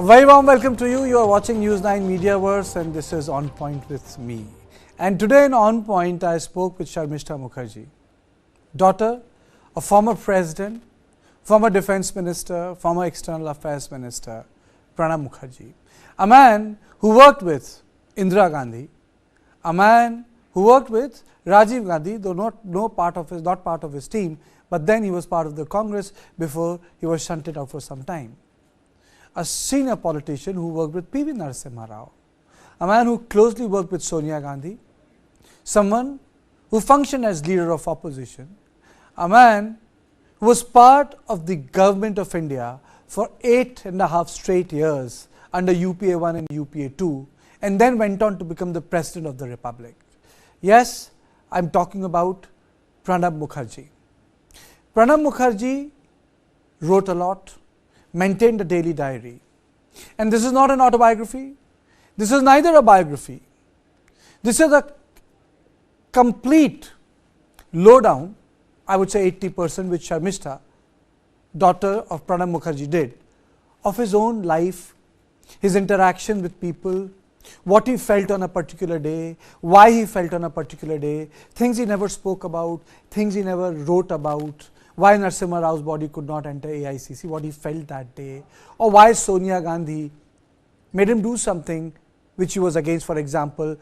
very warm welcome to you. You are watching News9 Mediaverse and this is On Point with me. And today in On Point, I spoke with Pranab Mukherjee, daughter of former president, former defense minister, former external affairs minister, Pranab Mukherjee. A man who worked with Indira Gandhi, a man who worked with Rajiv Gandhi, though not part of his team, but then he was part of the Congress before he was shunted out for some time. A senior politician who worked with P.V. Narasimha Rao, a man who closely worked with Sonia Gandhi, someone who functioned as leader of opposition, a man who was part of the government of India for 8.5 straight years under UPA 1 and UPA 2, and then went on to become the President of the Republic. Yes, I am talking about Pranab Mukherjee. Pranab Mukherjee wrote a lot, maintained a daily diary. And this is not an autobiography. This is neither a biography. This is a complete lowdown, I would say 80%, which Sharmistha, daughter of Pranab Mukherjee, did, of his own life, his interaction with people, what he felt on a particular day, why he felt on a particular day, things he never spoke about, things he never wrote about, why Narasimha Rao's body could not enter AICC, what he felt that day, or why Sonia Gandhi made him do something which he was against, for example,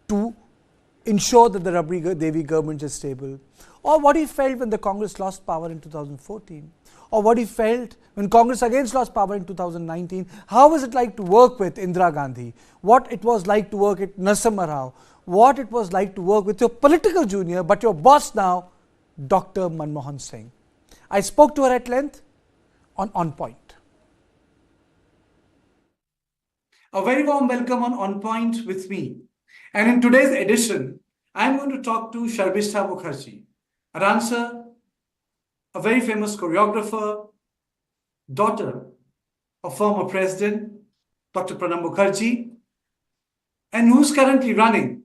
to ensure that the Rabri Devi government is stable, or what he felt when the Congress lost power in 2014, or what he felt when Congress again lost power in 2019. How was it like to work with Indira Gandhi? What it was like to work with Narasimha Rao? What it was like to work with your political junior, but your boss now, Dr. Manmohan Singh. I spoke to her at length on Point. A very warm welcome on Point with me. And in today's edition, I am going to talk to Sharmistha Mukherjee, a dancer, a very famous choreographer, daughter of former President Dr. Pranab Mukherjee, and who's currently running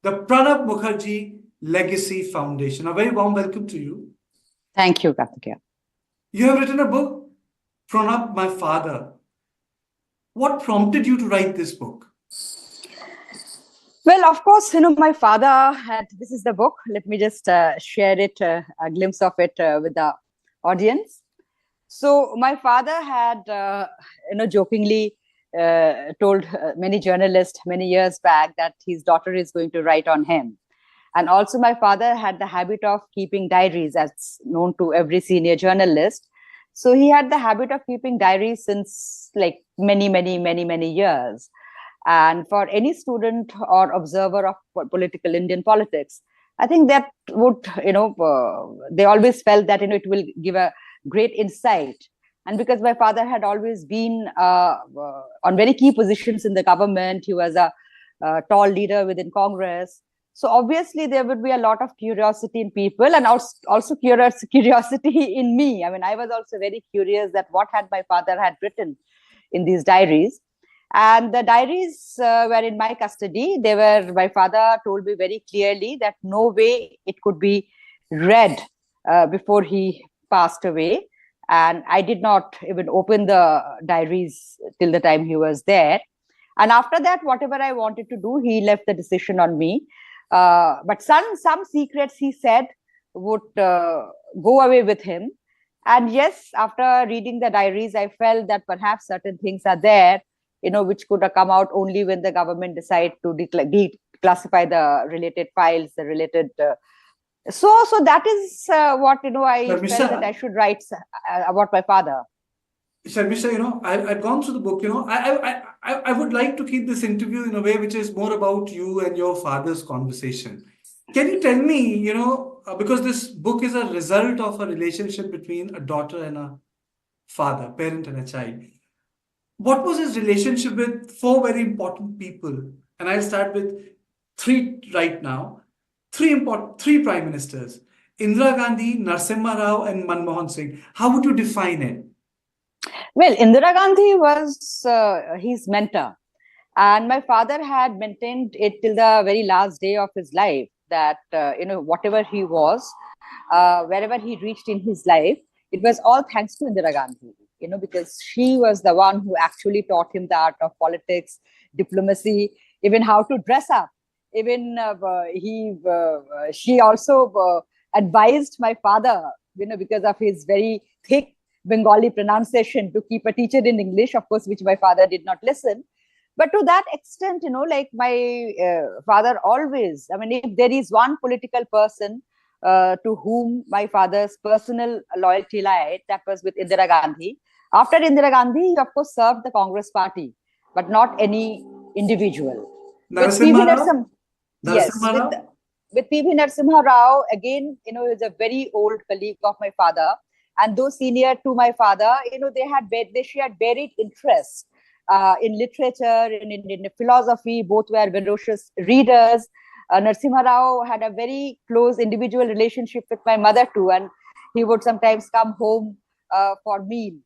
the Pranab Mukherjee Legacy Foundation. A very warm welcome to you. Thank you, Kartikeya. You have written a book, Pranab, My Father. What prompted you to write this book? Well, of course, my father had, this is the book. Let me just share it, a glimpse of it with the audience. So my father had, jokingly told many journalists many years back that his daughter is going to write on him. And also my father had the habit of keeping diaries, as known to every senior journalist. So he had the habit of keeping diaries since like many years. And for any student or observer of political Indian politics, I think that would, they always felt that, it will give a great insight. And because my father had always been on very key positions in the government, he was a tall leader within Congress. So obviously there would be a lot of curiosity in people, and also curiosity in me. I mean, I was also very curious that what had my father had written in these diaries. And the diaries were in my custody. My father told me very clearly that no way it could be read before he passed away. And I did not even open the diaries till the time he was there. And after that, whatever I wanted to do, he left the decision on me. But some secrets, he said, would go away with him. And yes, after reading the diaries, I felt that perhaps certain things are there, which could have come out only when the government decide to declassify the related files, the related. So that is what, I felt that I should write about my father. Sharmistha, I've gone through the book, I would like to keep this interview in a way which is more about you and your father's conversation. Can you tell me, because this book is a result of a relationship between a daughter and a father, parent and a child. What was his relationship with 4 very important people? And I'll start with 3 right now. 3 prime ministers, Indira Gandhi, Narasimha Rao and Manmohan Singh. How would you define it? Well, Indira Gandhi was his mentor, and my father had maintained it till the very last day of his life that, whatever he was, wherever he reached in his life, it was all thanks to Indira Gandhi. because she was the one who actually taught him the art of politics, diplomacy, even how to dress up. Even she also advised my father, because of his very thick Bengali pronunciation, to keep a teacher in English, of course, which my father did not listen. But to that extent, like my father always, if there is one political person to whom my father's personal loyalty lied, that was with Indira Gandhi. After Indira Gandhi, he of course served the Congress party, but not any individual. With PV Narasimha, yes, with PV Narasimha Rao, again, is a very old colleague of my father, and though senior to my father, she had buried interest in literature, in philosophy. Both were ferocious readers. Narasimha Rao had a very close individual relationship with my mother too, and he would sometimes come home for meal.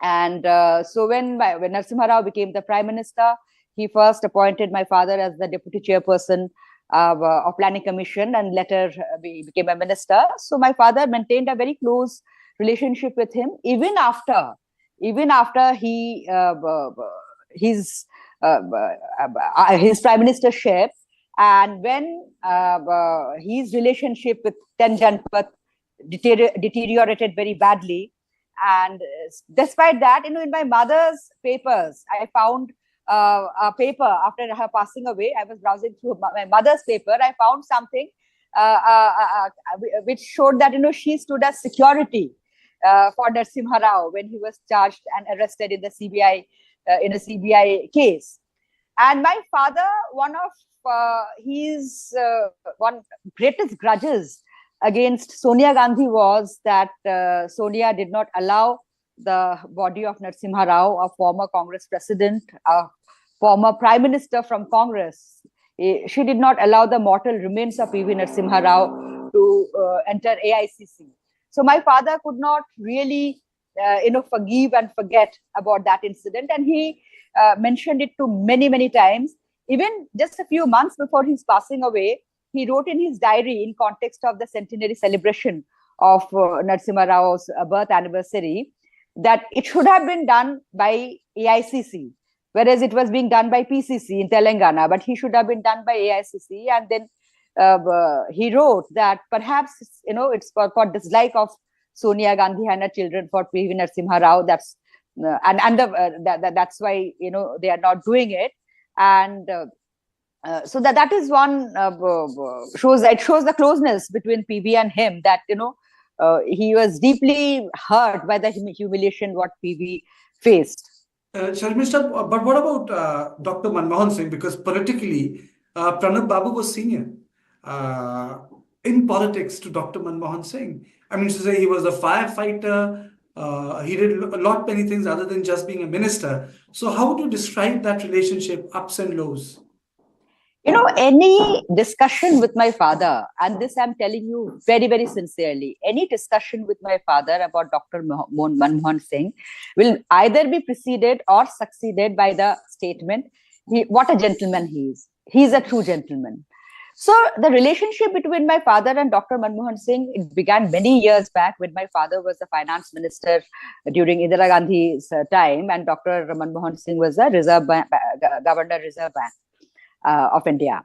And so when Narasimha Rao became the Prime Minister, he first appointed my father as the Deputy Chairperson of Planning Commission, and later became a minister. So my father maintained a very close relationship with him, even after his Prime Ministership. And when his relationship with Ten Janpath deteriorated very badly, and despite that, in my mother's papers, I found a paper after her passing away. I was browsing through my mother's paper. I found something which showed that she stood as security for Narasimha Rao when he was charged and arrested in the CBI in a CBI case. And my father, one of his one greatest grudges against Sonia Gandhi was that Sonia did not allow the body of Narasimha Rao, a former Congress president, a former Prime Minister from Congress. She did not allow the mortal remains of PV Narasimha Rao to enter AICC. So my father could not really, forgive and forget about that incident, and he mentioned it to many times. Even just a few months before his passing away, he wrote in his diary, in context of the centenary celebration of Narasimha Rao's birth anniversary, that it should have been done by AICC, whereas it was being done by PCC in Telangana, but he should have been done by AICC. And then he wrote that perhaps, it's for dislike of Sonia Gandhi and her children, for PV Narasimha Rao, that's that's why, they are not doing it. And so that is one shows the closeness between PV and him, that he was deeply hurt by the humiliation what PV faced. Sharmishta, but what about Dr. Manmohan Singh? Because politically, Pranab Babu was senior in politics to Dr. Manmohan Singh. I mean, to say he was a firefighter, he did many things other than just being a minister. So how would you describe that relationship, ups and lows? Any discussion with my father, and this I'm telling you very sincerely, any discussion with my father about Dr. Manmohan Singh will either be preceded or succeeded by the statement, what a gentleman he is. He's a true gentleman. So the relationship between my father and Dr. Manmohan Singh, it began many years back when my father was the finance minister during Indira Gandhi's time, and Dr. Manmohan Singh was the Governor Reserve Bank of India.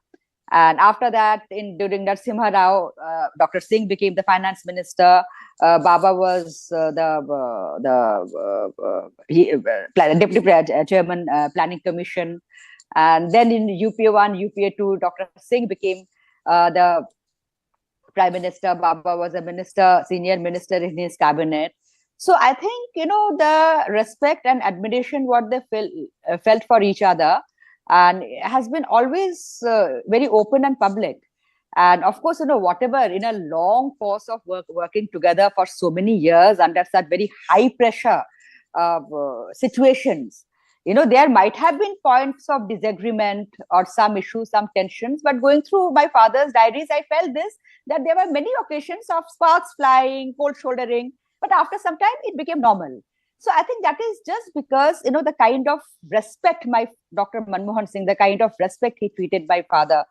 And after that, during Narasimha Rao, Dr. Singh became the finance minister. Baba was the deputy chairman, planning commission. And then in UPA1, UPA2, Dr. Singh became the prime minister. Baba was a minister, senior minister in his cabinet. So I think, the respect and admiration what they felt for each other, and has been always very open and public. And of course, whatever, in a long course of working together for so many years under such very high pressure situations, there might have been points of disagreement or some issues, some tensions, but going through my father's diaries, I felt that there were many occasions of sparks flying, cold shouldering, but after some time, it became normal. So I think that is just because, the kind of respect Dr. Manmohan Singh, the kind of respect he treated my father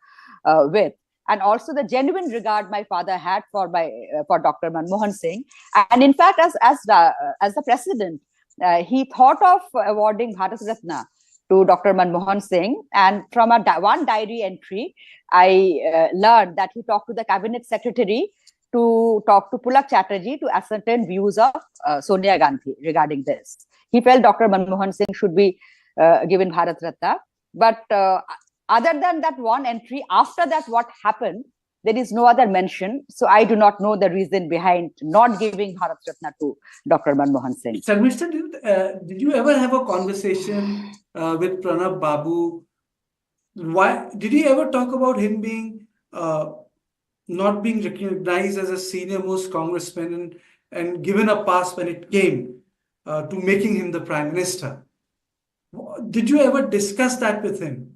with, and also the genuine regard my father had for Dr. Manmohan Singh. And in fact, as the president, he thought of awarding Bharat Ratna to Dr. Manmohan Singh. And from one diary entry, I learned that he talked to the cabinet secretary to talk to Pulak Chatterjee to ascertain views of Sonia Gandhi regarding this. He felt Dr. Manmohan Singh should be given Bharat Ratna. But other than that one entry, after that, what happened, there is no other mention. So I do not know the reason behind not giving Bharat Ratna to Dr. Manmohan Singh. Sharmishta, did you ever have a conversation with Pranab Babu? Why did you ever talk about him being not being recognized as a senior most congressman and given a pass when it came to making him the prime minister? Did you ever discuss that with him?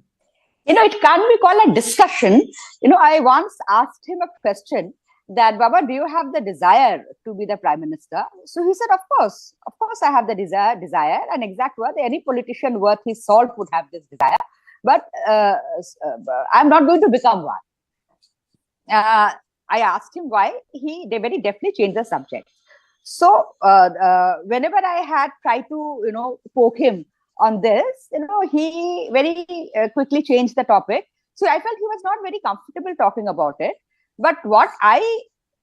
It can't be called a discussion. I once asked him a question that, Baba, do you have the desire to be the prime minister? So he said, of course, I have the desire, and exact word, any politician worth his salt would have this desire, but I'm not going to become one. I asked him why. They very definitely changed the subject. So whenever I had tried to, poke him on this, he very quickly changed the topic. So I felt he was not very comfortable talking about it. But what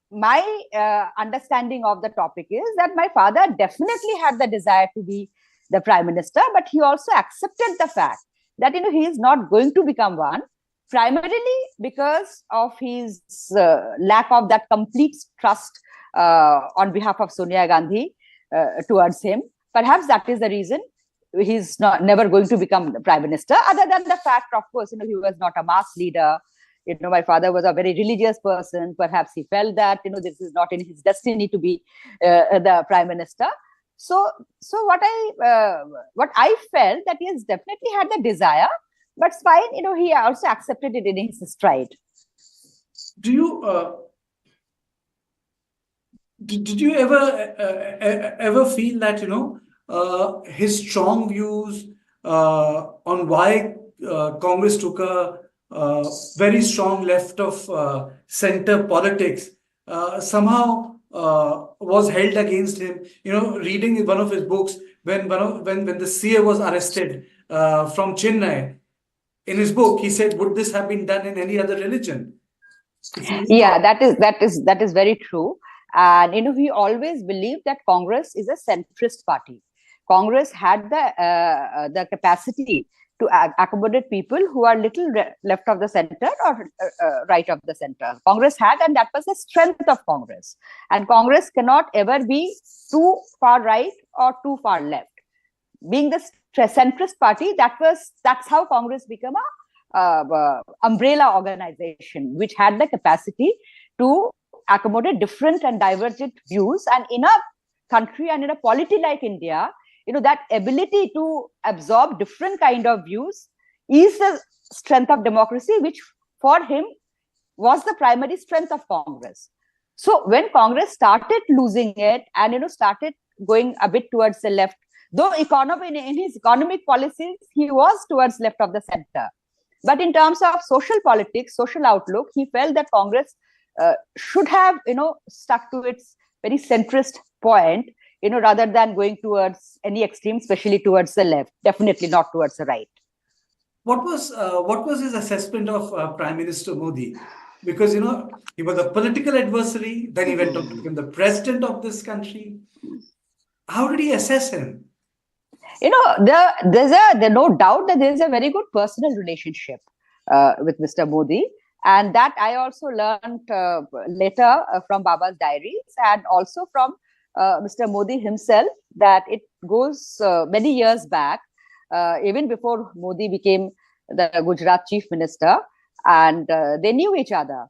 my understanding of the topic is that my father definitely had the desire to be the prime minister, but he also accepted the fact that, he is not going to become one, primarily because of his lack of that complete trust on behalf of Sonia Gandhi towards him. Perhaps that is the reason he's never going to become the prime minister, other than the fact, of course, he was not a mass leader. My father was a very religious person. Perhaps he felt that, this is not in his destiny to be the prime minister. So what I felt that he has definitely had the desire, but it's fine, he also accepted it in his stride. Do you did you ever feel that his strong views on why Congress took a very strong left of center politics somehow was held against him? Reading one of his books, when the CA was arrested from Chennai, in his book he said, would this have been done in any other religion? Yeah, that is very true. And we always believed that Congress is a centrist party. Congress had the capacity to accommodate people who are little left of the center or right of the center. Congress had, and that was the strength of Congress. And Congress cannot ever be too far right or too far left. Being the centrist party, that's how Congress became a umbrella organization, which had the capacity to accommodate different and divergent views. And in a country and in a polity like India, that ability to absorb different kind of views is the strength of democracy, which for him was the primary strength of Congress. So when Congress started losing it and started going a bit towards the left, though in his economic policies he was towards left of the center, but in terms of social politics, social outlook, he felt that Congress should have stuck to its very centrist point, rather than going towards any extreme, especially towards the left, definitely not towards the right. What was his assessment of Prime Minister Modi? Because he was a political adversary, then he went on to become the president of this country. How did he assess him? There's no doubt that there is a very good personal relationship with Mr. Modi. And that I also learned later from Baba's diaries, and also from Mr. Modi himself, that it goes many years back, even before Modi became the Gujarat chief minister, and they knew each other.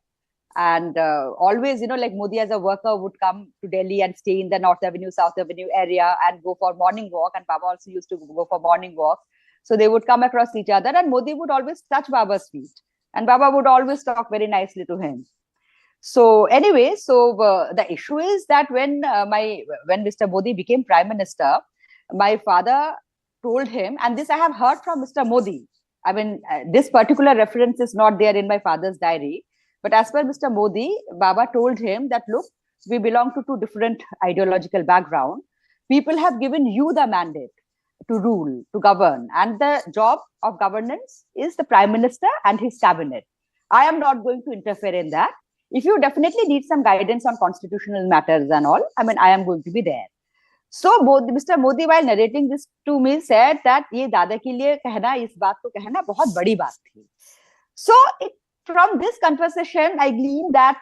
And always, like Modi as a worker would come to Delhi and stay in the North Avenue, South Avenue area and go for morning walk. And Baba also used to go for morning walks. So they would come across each other, and Modi would always touch Baba's feet. And Baba would always talk very nicely to him. So anyway, the issue is that when Mr. Modi became prime minister, my father told him, and this I have heard from Mr. Modi. I mean, this particular reference is not there in my father's diary. But as per Mr. Modi, Baba told him that, look, we belong to two different ideological backgrounds. People have given you the mandate to rule, to govern, and the job of governance is the Prime Minister and his cabinet. I am not going to interfere in that. If you definitely need some guidance on constitutional matters and all, I mean, I am going to be there. So Mr. Modi, while narrating this to me, said that ये दादा के लिए कहना, इस बात को कहना बहुत बड़ी बात थी. So from this conversation, I gleaned that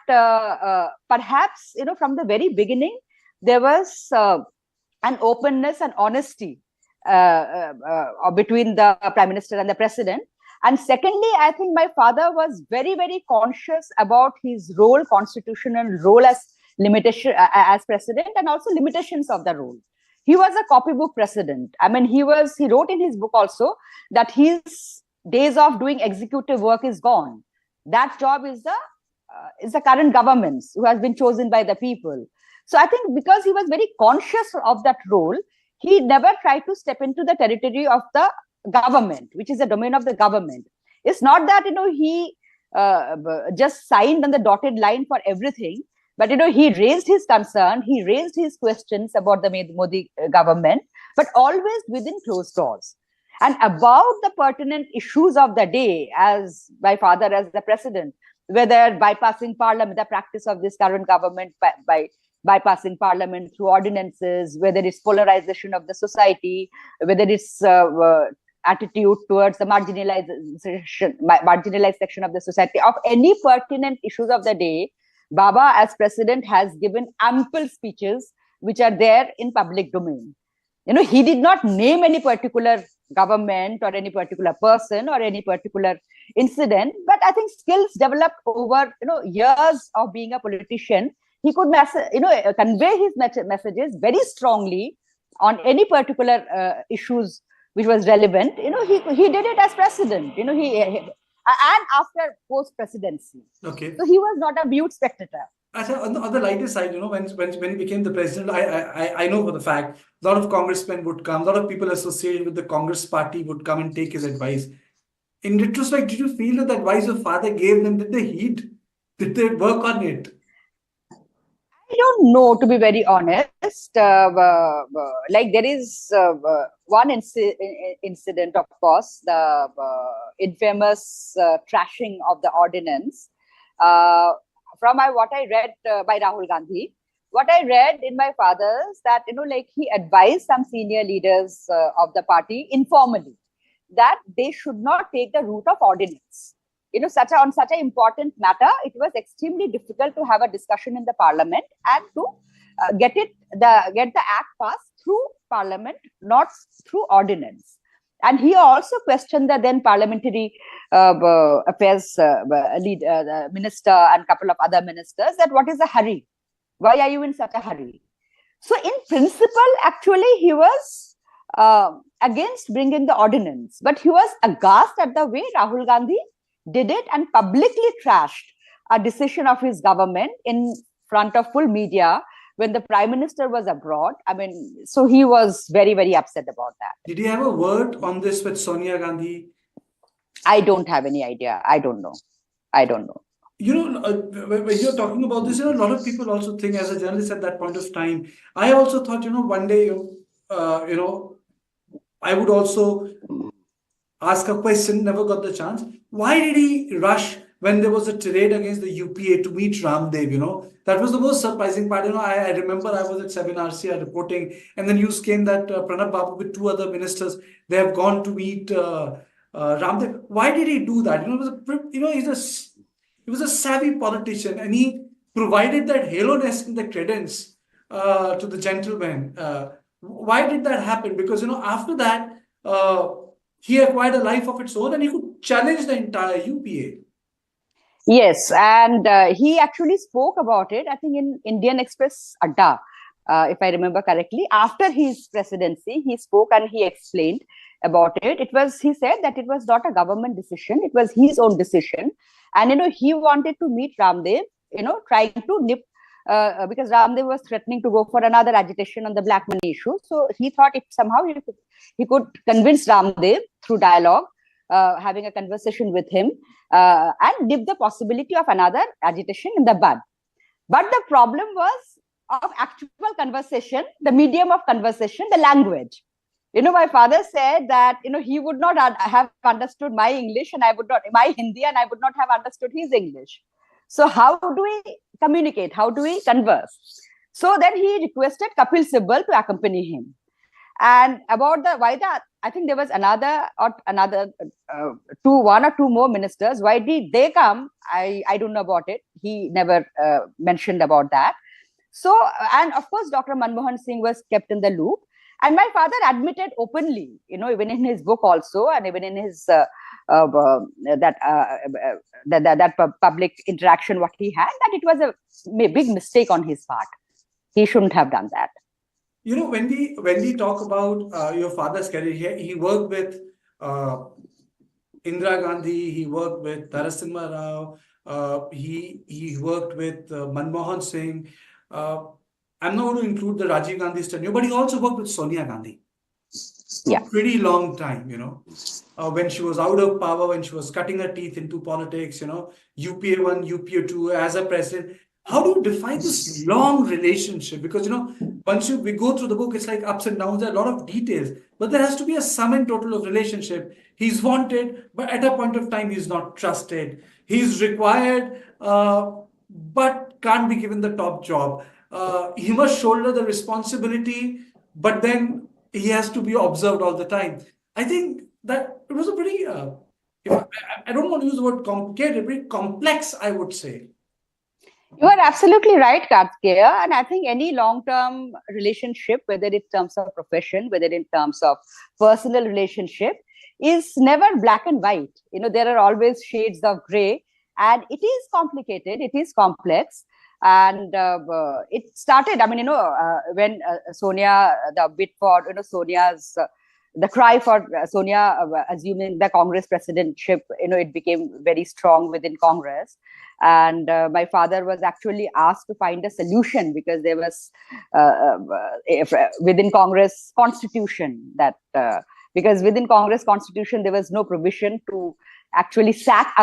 perhaps, from the very beginning, there was an openness and honesty between the Prime Minister and the President. And secondly, I think my father was very, very conscious about his role, constitutional role as limitation as president, and also limitations of the role. He was a copybook president. I mean, he wrote in his book also that his days of doing executive work is gone. That job is the current government's, who has been chosen by the people. So I think because he was very conscious of that role, he never tried to step into the territory of the government, which is the domain of the government. It's not that, he just signed on the dotted line for everything, but, he raised his concern, he raised his questions about the Modi government, but always within closed doors. And about the pertinent issues of the day, as my father as the president, whether bypassing parliament, the practice of this current government by bypassing parliament through ordinances, whether it's polarization of the society, whether it's attitude towards the marginalized section of the society, of any pertinent issues of the day, Baba as president has given ample speeches which are there in public domain. He did not name any particular government or any particular person or any particular incident, but I think skills developed over years of being a politician. He could convey his messages very strongly on any particular issues which was relevant. He did it as president. And after post-presidency. Okay. So he was not a mute spectator. On the lighter side, when he became the president, I know for the fact a lot of congressmen would come, a lot of people associated with the Congress party would come and take his advice. In retrospect, did you feel that the advice your father gave them, did they heed? Did they work on it? I don't know, to be very honest. Like there is one incident, of course, the infamous trashing of the ordinance. From what I read by Rahul Gandhi, what I read in my father's that, he advised some senior leaders of the party informally that they should not take the route of ordinance. On such an important matter, it was extremely difficult to have a discussion in the parliament and to get the act passed through parliament, not through ordinance. And he also questioned the then parliamentary affairs minister and a couple of other ministers that what is the hurry? Why are you in such a hurry? So in principle, actually, he was against bringing the ordinance, but he was aghast at the way Rahul Gandhi did it and publicly trashed a decision of his government in front of full media when the Prime Minister was abroad. I mean, so he was very, very upset about that. Did he have a word on this with Sonia Gandhi? I don't have any idea. I don't know. When you're talking about this, a lot of people also think, as a journalist at that point of time, I also thought, one day, I would also ask a question, never got the chance. Why did he rush when there was a tirade against the UPA to meet Ramdev? That was the most surprising part. I remember I was at 7RCR reporting, and the news came that Pranab Babu with two other ministers, they have gone to meet Ramdev. Why did he do that? He was a savvy politician, and he provided that halo-ness and the credence to the gentleman. Why did that happen? Because after that, he acquired a life of its own, and he could challenge the entire UPA. Yes, and he actually spoke about it, I think, in Indian Express Adda, if I remember correctly. After his presidency, he spoke and he explained about it. He said that it was not a government decision, it was his own decision. And, he wanted to meet Ramdev, trying to nip, because Ramdev was threatening to go for another agitation on the black money issue. So he thought somehow he could convince Ramdev through dialogue, having a conversation with him, and nip the possibility of another agitation in the bud. But the problem was of actual conversation, the medium of conversation, the language. My father said that, he would not have understood my English and I would not, my Hindi, and I would not have understood his English. So how do we communicate? How do we converse? So then he requested Kapil Sibal to accompany him. And about I think there was one or two more ministers. Why did they come? I don't know about it. He never mentioned about that. So, and of course, Dr. Manmohan Singh was kept in the loop. And my father admitted openly, even in his book also, and even in his that public interaction what he had, that it was a big mistake on his part. He shouldn't have done that. When we talk about your father's career, he worked with Indira Gandhi, he worked with Narasimha Rao, he worked with Manmohan Singh. I'm not going to include the Rajiv Gandhi's tenure, but he also worked with Sonia Gandhi for a pretty long time, when she was out of power, when she was cutting her teeth into politics, UPA 1, UPA 2 as a president. How do you define this long relationship? Because, once we go through the book, it's like ups and downs, there are a lot of details, but there has to be a sum and total of relationship. He's wanted, but at a point of time, he's not trusted. He's required, but can't be given the top job. He must shoulder the responsibility, but then he has to be observed all the time. I think that it was a pretty, I don't want to use the word complicated, very complex, I would say. You are absolutely right, Kartikeya. And I think any long-term relationship, whether in terms of profession, whether in terms of personal relationship, is never black and white. There are always shades of gray, and it is complicated, it is complex. And it started, when Sonia, the bid for, Sonia's, the cry for Sonia assuming the Congress presidentship, it became very strong within Congress. And my father was actually asked to find a solution, because there was within Congress constitution that, because within Congress constitution, there was no provision to actually sack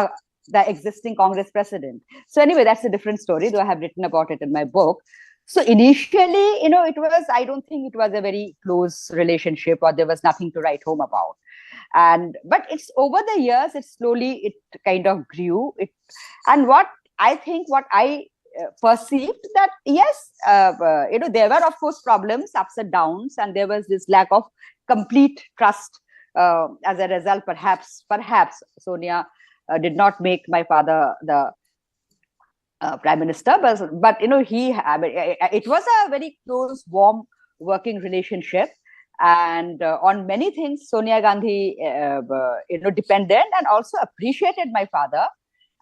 the existing Congress president. So anyway, that's a different story, though I have written about it in my book. So initially, it was, I don't think it was a very close relationship, or there was nothing to write home about. But it's over the years, it kind of grew. And what I perceived that, yes, there were, of course, problems, ups and downs, and there was this lack of complete trust. As a result, perhaps Sonia did not make my father the prime minister, but it was a very close, warm working relationship, and on many things Sonia Gandhi depended and also appreciated my father.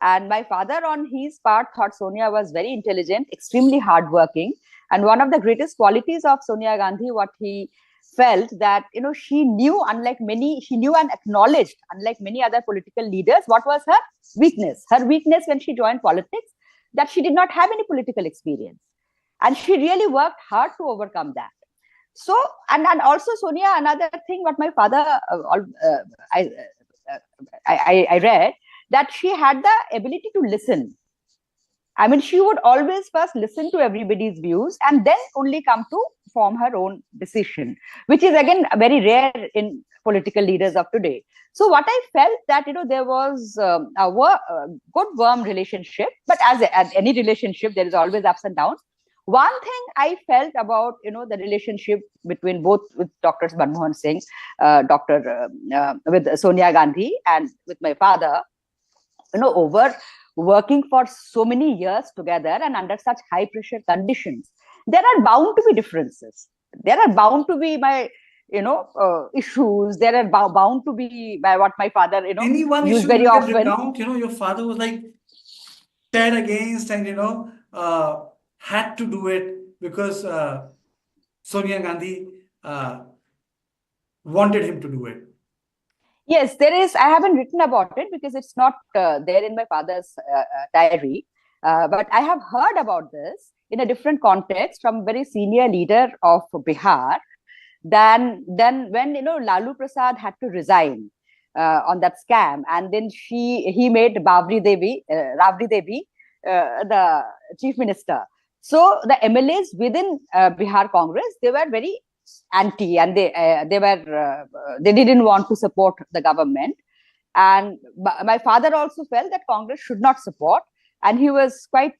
And my father, on his part, thought Sonia was very intelligent, extremely hardworking, and one of the greatest qualities of Sonia Gandhi, what he felt, that she knew and acknowledged, unlike many other political leaders, what was her weakness when she joined politics, that she did not have any political experience, and she really worked hard to overcome that. So, and also Sonia, another thing what my father I read, that she had the ability to listen. She would always first listen to everybody's views and then only come to form her own decision, which is again very rare in political leaders of today. So what I felt that, there was a good warm relationship, but as any relationship, there is always ups and downs. One thing I felt about, the relationship between both with Dr. Manmohan Singh, with Sonia Gandhi and with my father, over working for so many years together and under such high pressure conditions, there are bound to be differences. There are bound to be issues. There are bound to be what my father, anyone used very often. Recount, your father was like dead against, and had to do it because Sonia Gandhi wanted him to do it. Yes, there is. I haven't written about it because it's not there in my father's diary. But I have heard about this in a different context from a very senior leader of Bihar. Then when Lalu Prasad had to resign on that scam, and then he made Rabri Devi the chief minister. So the MLAs within Bihar Congress, they were very anti, and they didn't want to support the government. And my father also felt that Congress should not support, and he was quite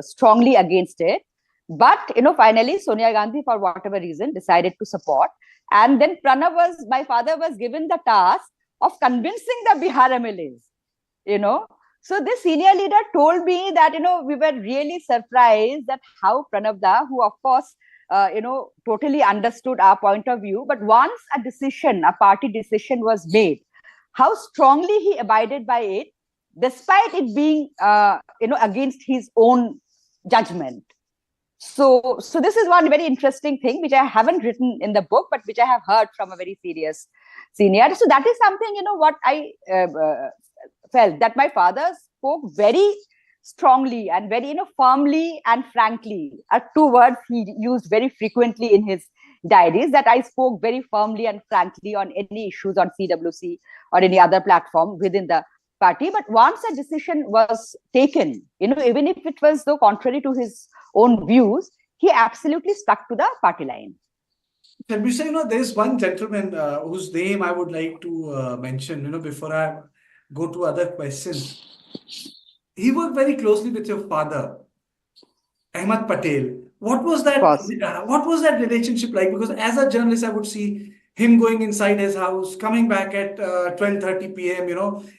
strongly against it. But finally, Sonia Gandhi, for whatever reason, decided to support. And then my father was given the task of convincing the Bihar MLAs. So this senior leader told me that, we were really surprised that how Pranab Da, who of course, totally understood our point of view, but once a party decision was made, how strongly he abided by it, despite it being, against his own judgment. So this is one very interesting thing which I haven't written in the book, but which I have heard from a very serious senior. So that is something, what I felt, that my father spoke very strongly and very, firmly and frankly, are two words he used very frequently in his diaries, that I spoke very firmly and frankly on any issues on CWC or any other platform within the party. But once a decision was taken, even if it was though contrary to his own views, he absolutely stuck to the party line. Sarbisha, there is one gentleman whose name I would like to mention, before I go to other questions. He worked very closely with your father, Ahmed Patel. What was that? What was that relationship like? Because as a journalist, I would see him going inside his house, coming back at 12:30 p.m.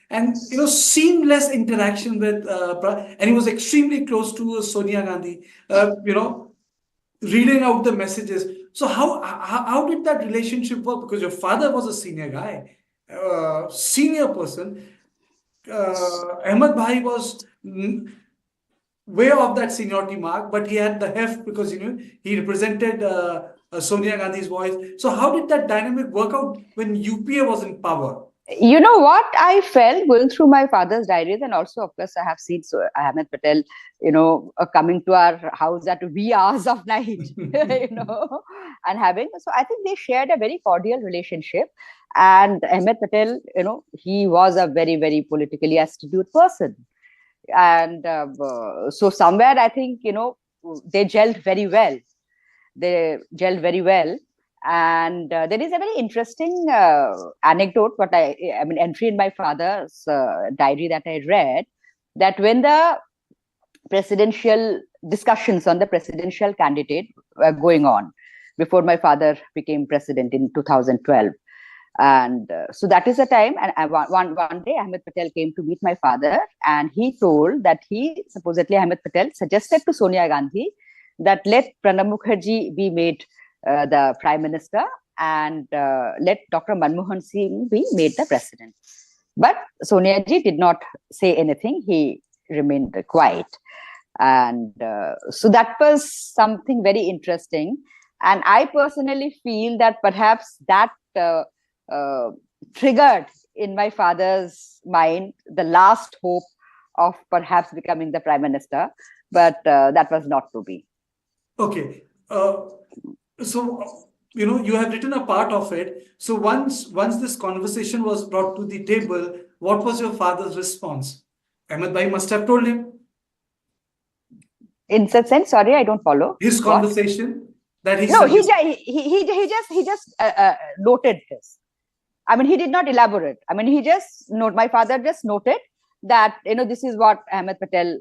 And seamless interaction with, and he was extremely close to Sonia Gandhi. Reading out the messages. So how did that relationship work? Because your father was a senior guy, senior person. Ahmed Bhai was way off that seniority mark, but he had the heft because he represented Sonia Gandhi's voice. So how did that dynamic work out when UPA was in power? You know what I felt going through my father's diaries, and also, of course, I have seen Ahmed Patel, coming to our house at wee hours of night, and having. So I think they shared a very cordial relationship. And Ahmed Patel, he was a very, very politically astute person. And so somewhere I think, they gelled very well. And there is a very interesting anecdote, entry in my father's diary that I read, that when the presidential discussions on the presidential candidate were going on before my father became president in 2012. And so that is the time. And one day, Ahmed Patel came to meet my father, and he told that supposedly Ahmed Patel suggested to Sonia Gandhi that let Pranab Mukherjee be made the prime minister, and let Dr. Manmohan Singh be made the president. But Sonia ji did not say anything. He remained quiet. And so that was something very interesting. And I personally feel that perhaps that triggered in my father's mind the last hope of perhaps becoming the prime minister. But that was not to be. Okay. So, you have written a part of it. So once this conversation was brought to the table, what was your father's response? Ahmed Bhai must have told him. In such sense, sorry, I don't follow. His conversation that he no, he just noted this. He did not elaborate. My father just noted that, this is what Ahmed Patel,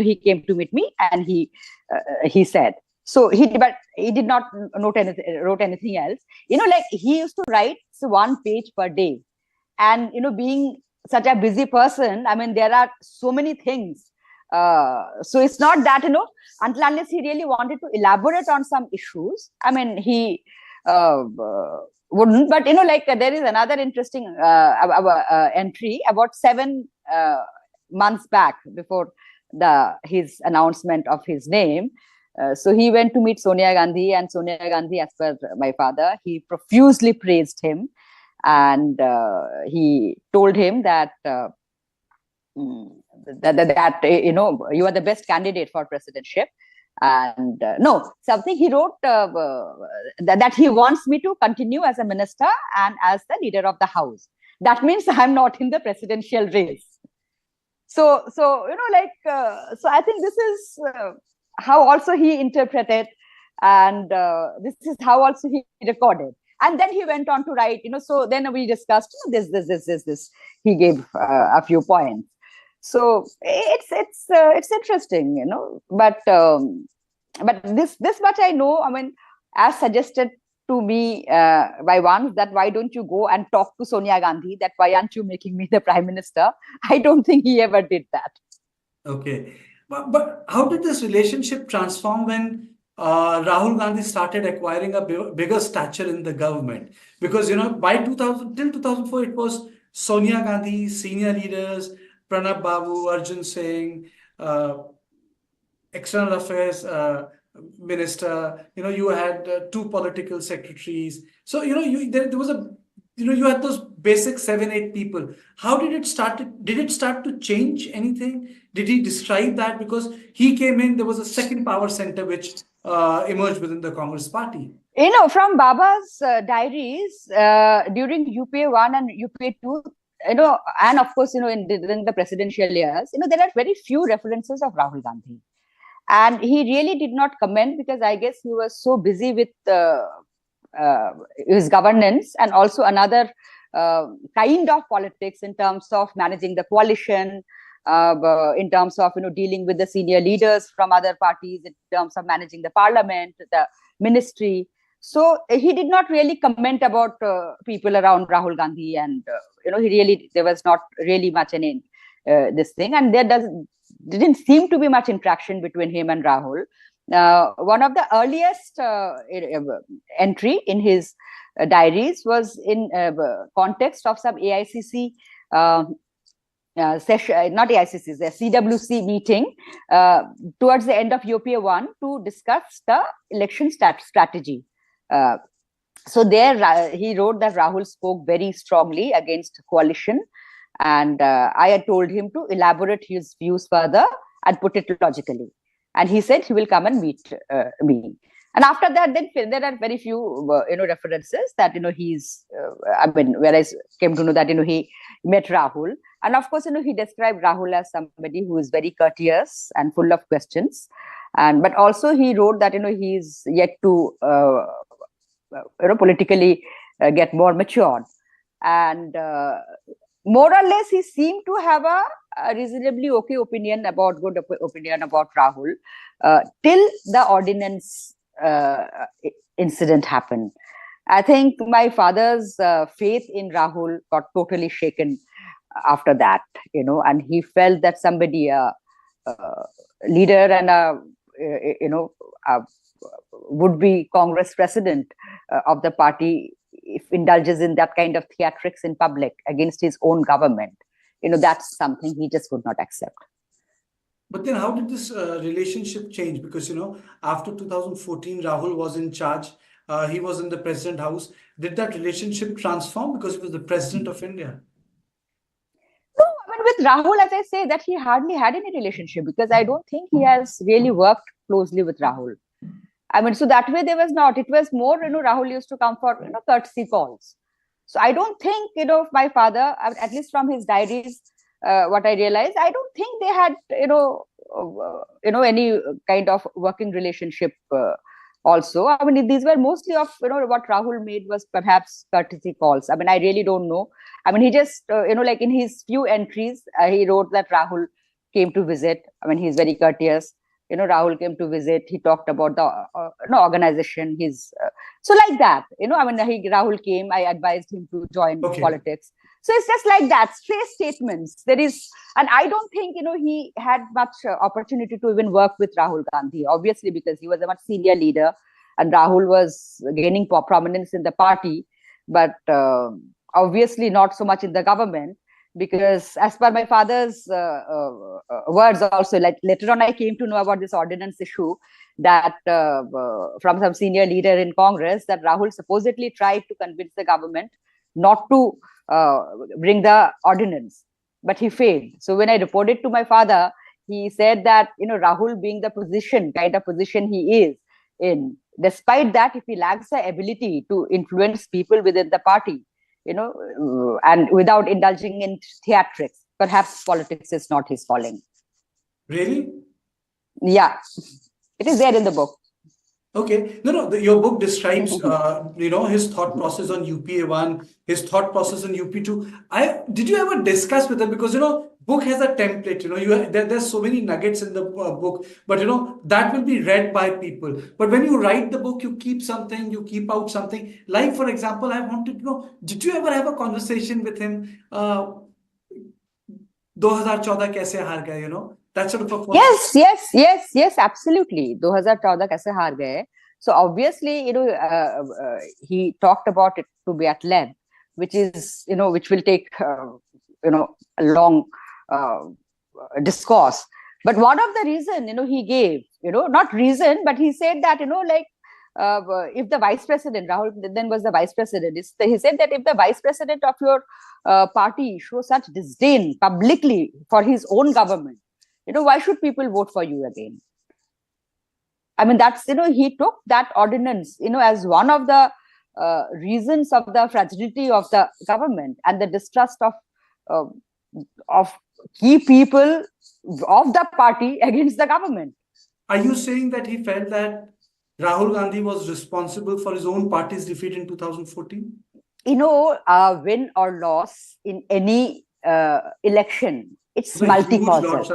he came to meet me, and he said. So he did not wrote anything else. He used to write one page per day. And, being such a busy person, there are so many things. So it's not that, until unless he really wanted to elaborate on some issues, he wouldn't. But, there is another interesting entry about 7 months back before his announcement of his name. So he went to meet Sonia Gandhi, and Sonia Gandhi, as per my father, he profusely praised him, and he told him that you are the best candidate for presidentship. And something he wrote that he wants me to continue as a minister and as the leader of the house. That means I'm not in the presidential race. So I think this is how also he interpreted, and this is how also he recorded. And then he went on to write, so then we discussed this. He gave a few points. So it's interesting, but this much I know. I mean, as suggested to me by one, that why don't you go and talk to Sonia Gandhi, that why aren't you making me the prime minister? I don't think he ever did that. Okay. But how did this relationship transform when Rahul Gandhi started acquiring a bigger stature in the government? Because, by 2000 till 2004, it was Sonia Gandhi, senior leaders, Pranab Babu, Arjun Singh, External Affairs Minister. You had two political secretaries. So, there was a, you had those basic 7, 8 people. How did it start? Did it start to change anything? Did he describe that? Because he came in, there was a second power center which emerged within the Congress party. From Baba's diaries during UPA 1 and UPA 2, and of course, during the presidential years, there are very few references of Rahul Gandhi. And he really did not comment, because I guess he was so busy with his governance and also another kind of politics in terms of managing the coalition, in terms of dealing with the senior leaders from other parties, in terms of managing the parliament, the ministry. So he did not really comment about people around Rahul Gandhi, and there was not really much in this thing, and didn't seem to be much interaction between him and Rahul. One of the earliest entry in his diaries was in context of some AICC session, not AICC, the CWC meeting towards the end of UPA 1 to discuss the election strategy. So there he wrote that Rahul spoke very strongly against coalition, and I had told him to elaborate his views further and put it logically. And he said he will come and meet me. And after that, then there are very few, references that, he's, where I came to know that, he met Rahul. And of course, he described Rahul as somebody who is very courteous and full of questions. But also he wrote that, he's yet to, politically get more matured. And more or less, he seemed to have a reasonably okay opinion about Rahul till the ordinance incident happened. I think my father's faith in Rahul got totally shaken after that, and he felt that somebody, a leader and a would-be Congress president of the party, if indulges in that kind of theatrics in public against his own government, that's something he just would not accept. But then how did this relationship change? Because, after 2014, Rahul was in charge. He was in the president house. Did that relationship transform because he was the president of India? No, with Rahul, as I say, that he hardly had any relationship, because I don't think he has really worked closely with Rahul. So that way there was not. It was more, Rahul used to come for, courtesy calls. So I don't think, my father, at least from his diaries, what I realized, I don't think they had, any kind of working relationship also. These were mostly of, what Rahul made was perhaps courtesy calls. I really don't know. He just, like in his few entries, he wrote that Rahul came to visit. He's very courteous. Rahul came to visit. He talked about the organization. So like that, Rahul came. I advised him to join politics. So it's just like that, straight statements. And I don't think, he had much opportunity to even work with Rahul Gandhi, obviously, because he was a much senior leader and Rahul was gaining prominence in the party, but obviously not so much in the government. Because as per my father's words also, like later on I came to know about this ordinance issue, that from some senior leader in Congress, that Rahul supposedly tried to convince the government not to bring the ordinance, but he failed. So when I reported to my father, he said that, Rahul being the kind of position he is in, despite that, if he lacks the ability to influence people within the party, and without indulging in theatrics, perhaps politics is not his calling. Really? Yeah. It is there in the book. Okay. No. Your book describes, his thought process on UPA 1, his thought process on UP 2. Did you ever discuss with him? Because, book has a template, there's so many nuggets in the book, but, that will be read by people. But when you write the book, you keep something, you keep out something. Like, for example, I wanted to know, did you ever have a conversation with him? 2014 kaise haar gaye, that sort of a Yes, absolutely. 2014 kaise haar gaye. So obviously, he talked about it to be at length, which is, which will take, a long discourse. But one of the reason, he gave, not reason, but he said that, if the vice president, Rahul then was the vice president, he said that if the vice president of your party shows such disdain publicly for his own government, why should people vote for you again? I mean, that's, he took that ordinance, as one of the reasons of the fragility of the government and the distrust of key people of the party against the government. Are you saying that he felt that Rahul Gandhi was responsible for his own party's defeat in 2014? Win or loss in any election, it's multi-causal.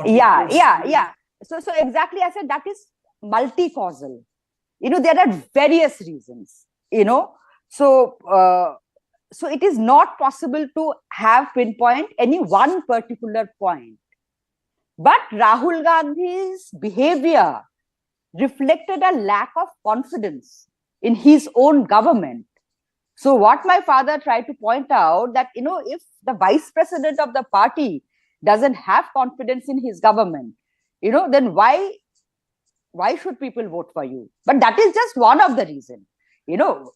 Yeah. So exactly, I said that is multi-causal. There are various reasons. So it is not possible to have pinpoint any one particular point. But Rahul Gandhi's behavior reflected a lack of confidence in his own government. So what my father tried to point out that, if the vice president of the party doesn't have confidence in his government, then why should people vote for you? But that is just one of the reasons.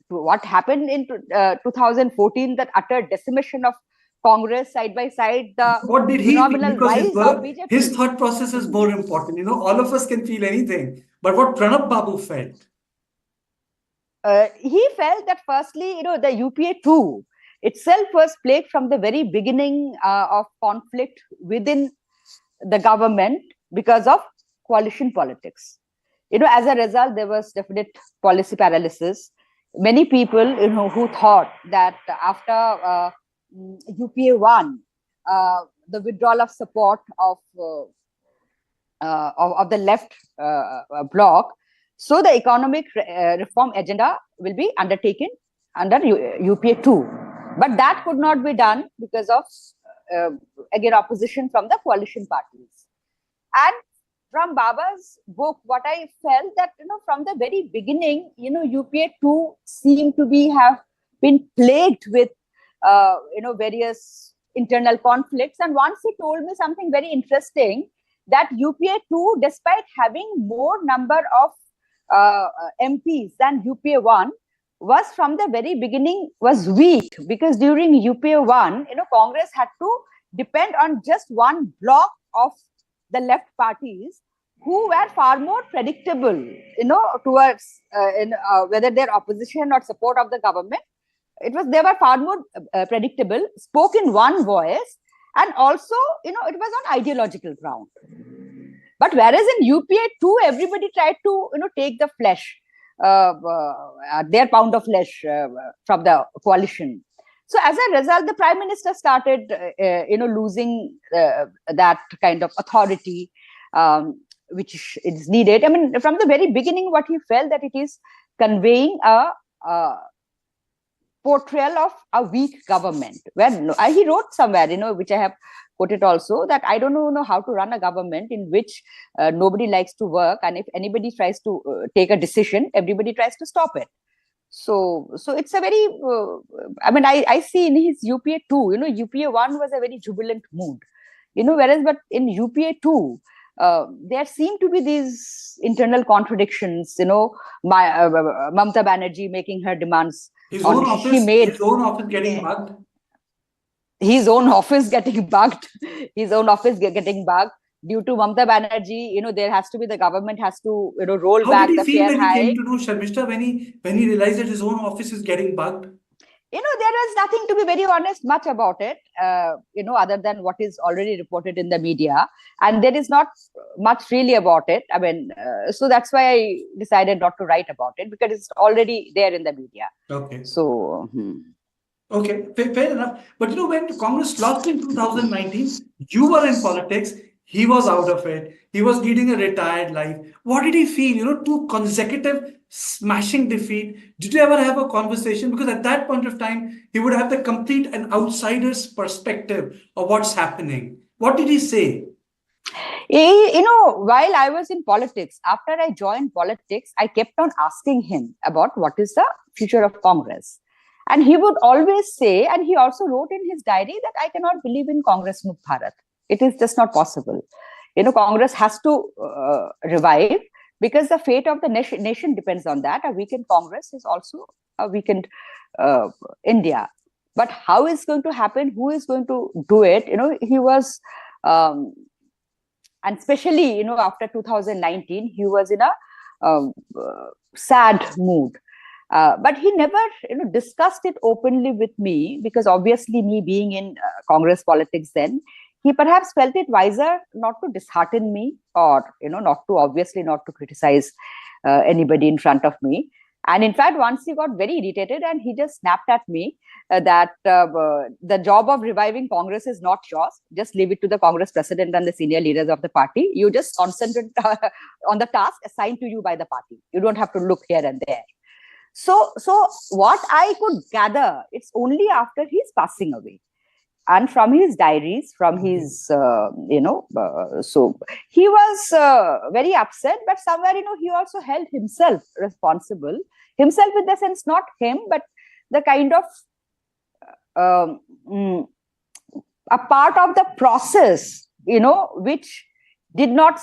What happened in 2014, that utter decimation of Congress side by side, what did he phenomenal rise of BJP. His thought process is more important. All of us can feel anything. But what Pranab Babu felt? He felt that firstly, the UPA 2 itself was plagued from the very beginning of conflict within the government because of coalition politics. As a result, there was definite policy paralysis. Many people, who thought that after UPA 1, the withdrawal of support of the left bloc, so the economic reform agenda will be undertaken under UPA 2. But that could not be done because of, again, opposition from the coalition parties. And from Baba's book, what I felt that, from the very beginning, UPA 2 seemed to have been plagued with, various internal conflicts. And once he told me something very interesting, that UPA 2, despite having more number of MPs than UPA 1, was from the very beginning was weak, because during UPA 1, Congress had to depend on just one block of the left parties who were far more predictable, towards whether their opposition or support of the government. They were far more predictable, spoke in one voice, and also, it was on ideological ground. But whereas in UPA 2, everybody tried to, take the flesh, their pound of flesh from the coalition. So as a result, the Prime Minister started, losing that kind of authority, which is needed. I mean, from the very beginning, what he felt that it is conveying a portrayal of a weak government. Where he wrote somewhere, which I have quoted also, that I don't know how to run a government in which nobody likes to work, and if anybody tries to take a decision, everybody tries to stop it. So it's a very, I see in his UPA 2, UPA 1 was a very jubilant mood, whereas but in UPA 2, there seem to be these internal contradictions, Mamata Banerjee making her demands. His own office getting bugged. His own office getting bugged. His own office getting bugged. Due to Mamata Banerjee, there has to be, the government has to, roll back the fare hike. How did he feel when he came to know, Sharmishta, when he realized that his own office is getting bugged? There was nothing, to be very honest, much about it, other than what is already reported in the media. And there is not much really about it. I mean, so that's why I decided not to write about it, because it's already there in the media. Okay. So, Okay, fair enough. But when Congress lost in 2019, you were in politics, he was out of it, he was leading a retired life. What did he feel? Two consecutive smashing defeat. Did you ever have a conversation? Because at that point of time, he would have the complete and outsider's perspective of what's happening. What did he say? While I was in politics, after I joined politics, I kept on asking him about what is the future of Congress. And he would always say, and he also wrote in his diary, that I cannot believe in Congress Mukh Bharat. It is just not possible. Congress has to revive, because the fate of the nation depends on that. A weakened Congress is also a weakened India. But how is going to happen? Who is going to do it? He was, and especially, after 2019, he was in a sad mood. But he never, discussed it openly with me, because obviously me being in Congress politics then, he perhaps felt it wiser not to dishearten me, or, not to criticize anybody in front of me. And in fact, once he got very irritated and he just snapped at me that the job of reviving Congress is not yours. Just leave it to the Congress president and the senior leaders of the party. You just concentrate on the task assigned to you by the party. You don't have to look here and there. So what I could gather, it's only after he's passing away, and from his diaries, from his, so he was very upset, but somewhere, he also held himself responsible. Himself in the sense, not him, but the kind of a part of the process, which did not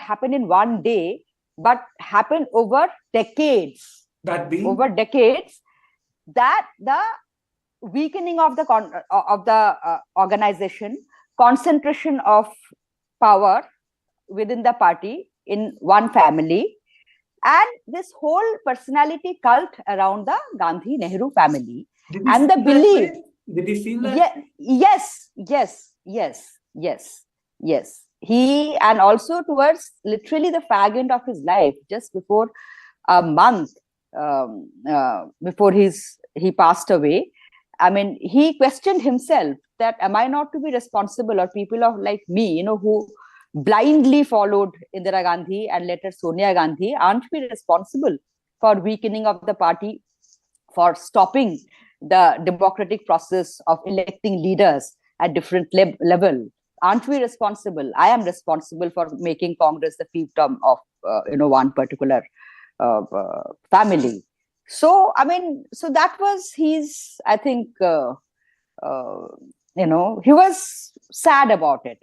happen in one day, but happened over decades. That being? Over decades, that the weakening of the organization, concentration of power within the party in one family, and this whole personality cult around the Gandhi Nehru family, and the belief. Did he feel that? Yes. He, and also towards literally the fag end of his life, just before a month before he passed away. I mean, he questioned himself that, am I not to be responsible, or people like me, who blindly followed Indira Gandhi and later Sonia Gandhi, aren't we responsible for weakening of the party, for stopping the democratic process of electing leaders at different level? Aren't we responsible? I am responsible for making Congress the fiefdom of one particular family. So, I mean, so that was his, I think, he was sad about it.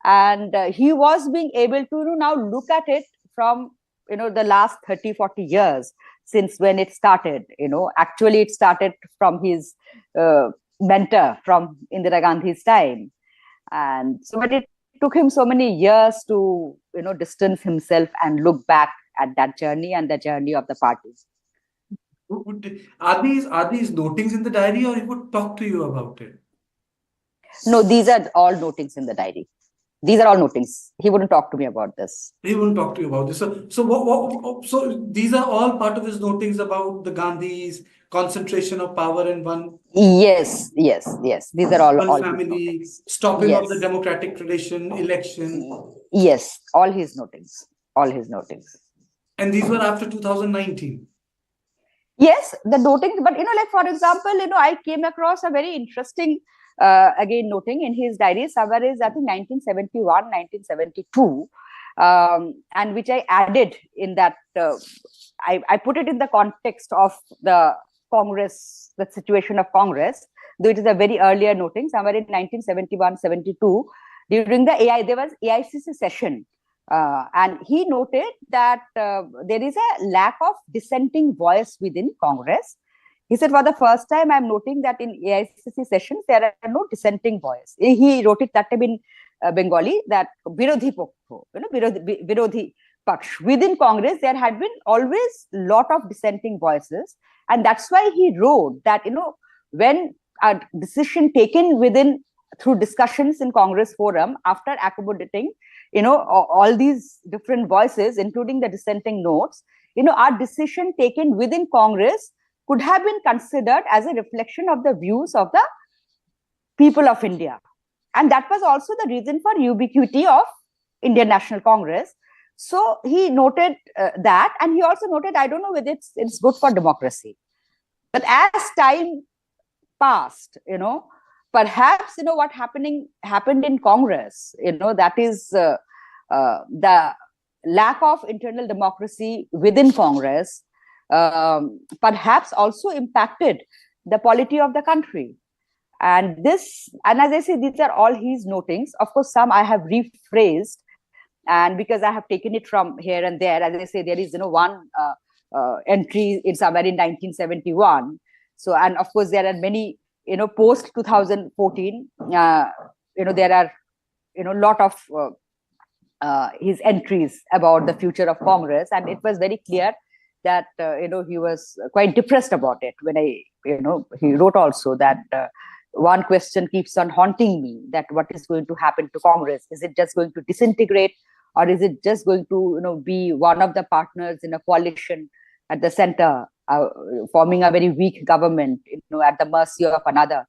And he was being able to now look at it from, the last 30, 40 years since when it started. Actually, it started from his mentor, from Indira Gandhi's time. And so, but it took him so many years to, distance himself and look back at that journey and the journey of the party. Are these notings in the diary, or he would talk to you about it? No, these are all notings in the diary. These are all notings. He wouldn't talk to me about this. He wouldn't talk to you about this. So these are all part of his notings about the Gandhis, concentration of power in one. Yes. These are all family, stopping of the democratic tradition, election. Yes, all his notings. And these were after 2019. Yes, the notings. But like for example, I came across a very interesting again noting in his diary. Somewhere is, I think, 1971, 1972, and which I added in that. I put it in the context of the Congress, the situation of Congress, though it is a very earlier noting. Somewhere in 1971, 72, during the there was AICC session. And he noted that there is a lack of dissenting voice within Congress. He said, for the first time, I'm noting that in AICC sessions, there are no dissenting voice. He wrote it that time in Bengali, that Virodhi Pokho, Virodhi Paksh. Within Congress, there had been always lot of dissenting voices. And that's why he wrote that, when a decision taken within through discussions in Congress forum, after accommodating, all these different voices, including the dissenting notes, our decision taken within Congress could have been considered as a reflection of the views of the people of India. And that was also the reason for ubiquity of Indian National Congress. So he noted that, and he also noted, I don't know whether it's good for democracy. But as time passed, perhaps, what happened in Congress, that is the lack of internal democracy within Congress, perhaps also impacted the polity of the country. And as I say, these are all his notings. Of course, some I have rephrased, and because I have taken it from here and there. As I say, there is one entry in somewhere in 1971. So, and of course, there are many, post 2014. There are lot of his entries about the future of Congress, and it was very clear that he was quite depressed about it. When he wrote also that. One question keeps on haunting me, that what is going to happen to Congress? Is it just going to disintegrate, or is it just going to be one of the partners in a coalition at the center, forming a very weak government, at the mercy of other.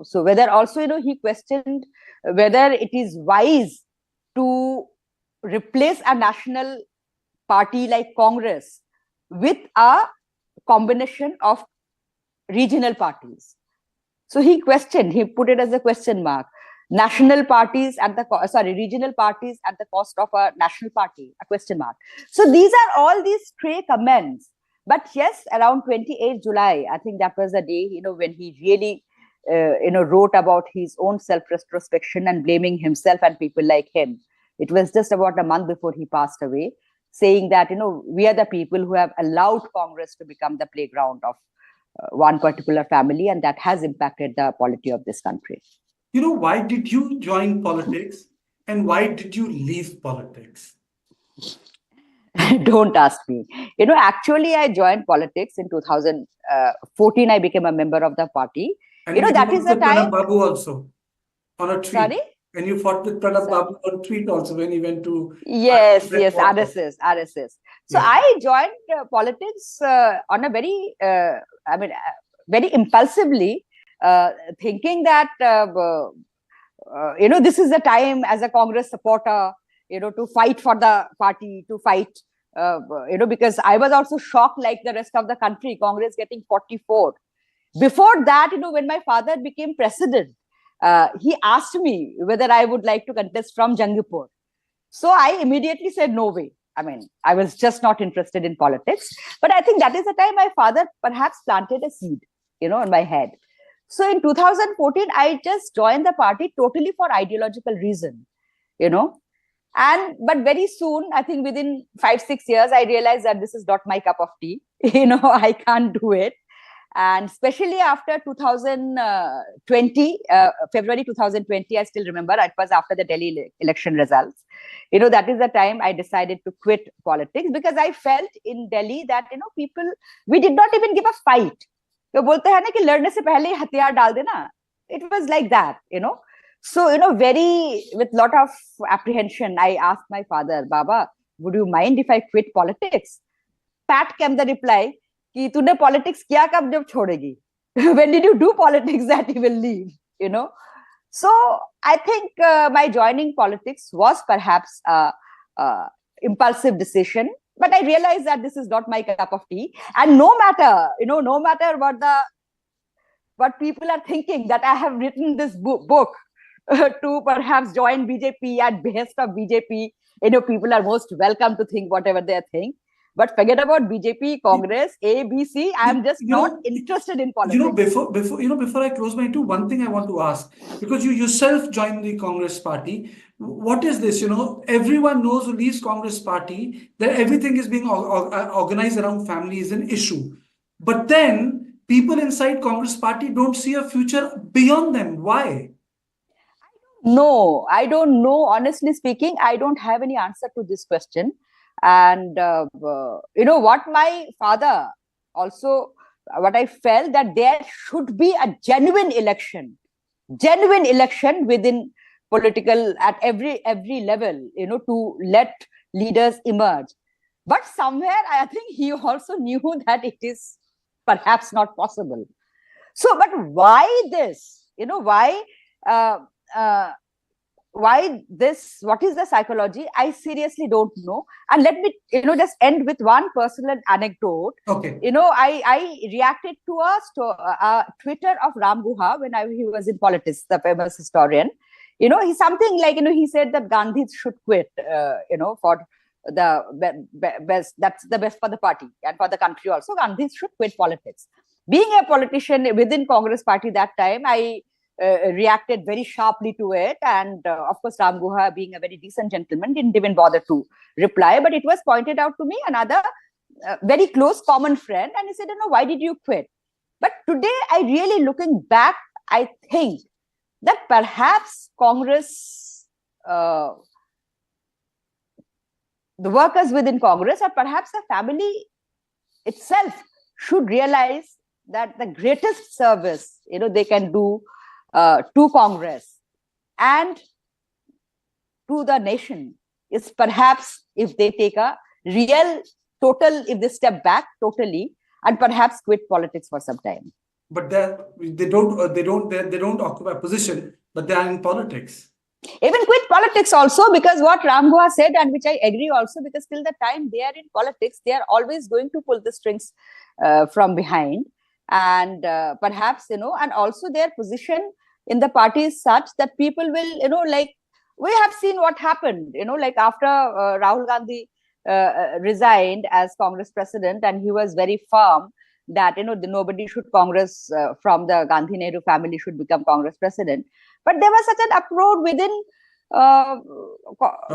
So whether also, he questioned whether it is wise to replace a national party like Congress with a combination of regional parties. So he put it as a question mark. Regional parties at the cost of a national party, a question mark. So these are all these stray comments. But yes, around 28 July, I think that was the day, when he really, wrote about his own self-retrospection and blaming himself and people like him. It was just about a month before he passed away, saying that, we are the people who have allowed Congress to become the playground of one particular family, and that has impacted the polity of this country. Why did you join politics and why did you leave politics? Don't ask me. Actually, I joined politics in 2014. I became a member of the party. And that is the time. Pranab Babu also on a tweet. Sorry? And you fought with Pranab Babu on tweet also when he went to... Yes, RSS. So yeah. I joined politics on a very, very impulsively, thinking that, this is the time as a Congress supporter, to fight for the party, to fight, because I was also shocked like the rest of the country, Congress getting 44. Before that, when my father became president, he asked me whether I would like to contest from Jangipur. So I immediately said, no way. I was just not interested in politics. But I think that is the time my father perhaps planted a seed, in my head. So in 2014, I just joined the party totally for ideological reason, But very soon, I think within 5-6 years, I realized that this is not my cup of tea. I can't do it. And especially after 2020, February 2020, I still remember, it was after the Delhi election results. That is the time I decided to quit politics, because I felt in Delhi that, people, we did not even give a fight. It was like that, So, with lot of apprehension, I asked my father, Baba, would you mind if I quit politics? Pat came the reply, कि तूने politics किया कब जब छोड़ेगी? When did you do politics that you will leave? So I think my joining politics was perhaps a impulsive decision, but I realized that this is not my cup of tea. And no matter what people are thinking, that I have written this book to perhaps join BJP at behest of BJP. People are most welcome to think whatever they think. But forget about BJP, Congress, A, B, C. I am just not interested in politics. Before I close my one thing I want to ask, because you yourself joined the Congress party. What is this? Everyone knows who leaves Congress party that everything is being organized around family is an issue. But then people inside Congress party don't see a future beyond them. Why? No, I don't know. Honestly speaking, I don't have any answer to this question. And, what my father also what I felt, that there should be a genuine election within political at every level, to let leaders emerge. But somewhere I think he also knew that it is perhaps not possible. So, but why this? Why this? What is the psychology? I seriously don't know. And let me, just end with one personal anecdote. Okay. I reacted to a Twitter of Ram Guha when he was in politics, the famous historian. He's something like, he said that Gandhis should quit, for the best. That's the best for the party and for the country also. Gandhis should quit politics. Being a politician within Congress party that time, I reacted very sharply to it, and of course Ram Guha, being a very decent gentleman, didn't even bother to reply. But it was pointed out to me, another very close common friend, and he said, why did you quit? But today, I really, looking back, I think that perhaps Congress, the workers within Congress, or perhaps the family itself, should realize that the greatest service they can do to Congress and to the nation is perhaps if they take a real if they step back totally and perhaps quit politics for some time. But they don't occupy a position, but they are in politics. Even quit politics also, because what Ram Guha said, and which I agree also, because till the time they are in politics, they are always going to pull the strings from behind. And perhaps, and also their position in the party is such that people will, like we have seen what happened, like after Rahul Gandhi resigned as Congress president, and he was very firm that, nobody should Congress from the Gandhi Nehru family should become Congress president. But there was such an uproar within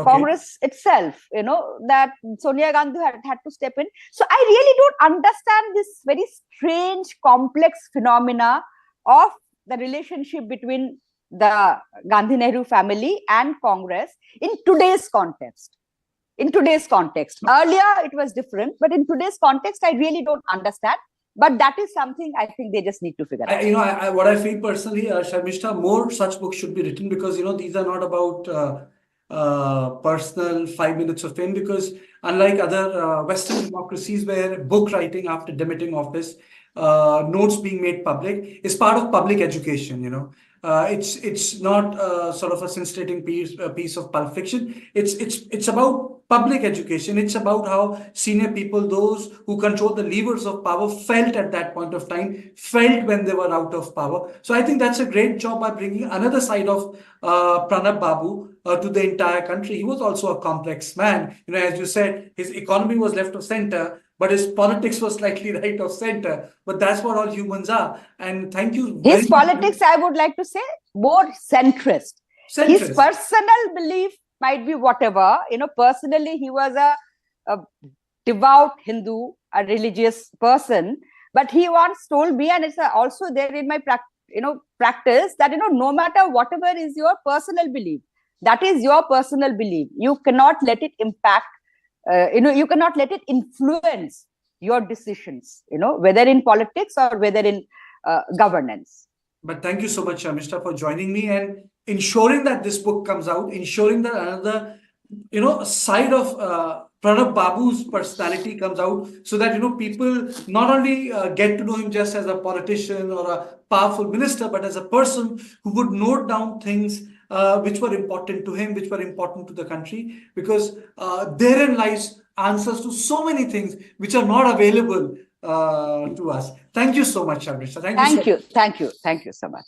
Congress itself, that Sonia Gandhi had to step in. So I really don't understand this very strange, complex phenomena of the relationship between the Gandhi Nehru family and Congress in today's context. Earlier, it was different, but in today's context, I really don't understand. But that is something I think they just need to figure out. What I feel personally, Sharmishta, more such books should be written, because, these are not about personal 5 minutes of fame, because unlike other Western democracies where book writing after demitting office, notes being made public is part of public education, it's not sort of a scintillating piece of pulp fiction. It's about public education. It's about how senior people, those who control the levers of power, felt at that point of time, felt when they were out of power. So I think that's a great job by bringing another side of Pranab Babu to the entire country. He was also a complex man. As you said, his economy was left of center, but his politics was slightly right of center. But that's what all humans are. And thank you. His politics, I would like to say, more centrist. His personal belief might be whatever. Personally, he was a devout Hindu, a religious person. But he once told me, and it's also there in my practice, that, no matter whatever is your personal belief, that is your personal belief. You cannot let it impact. You cannot let it influence your decisions, whether in politics or whether in governance. But thank you so much, Sharmishta, for joining me and ensuring that this book comes out, ensuring that another, side of Pranab Babu's personality comes out, so that, people not only get to know him just as a politician or a powerful minister, but as a person who would note down things which were important to him, which were important to the country, because therein lies answers to so many things which are not available to us. Thank you so much, Sharmishta. Thank you so much.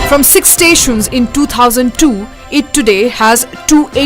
From 6 stations in 2002, it today has 280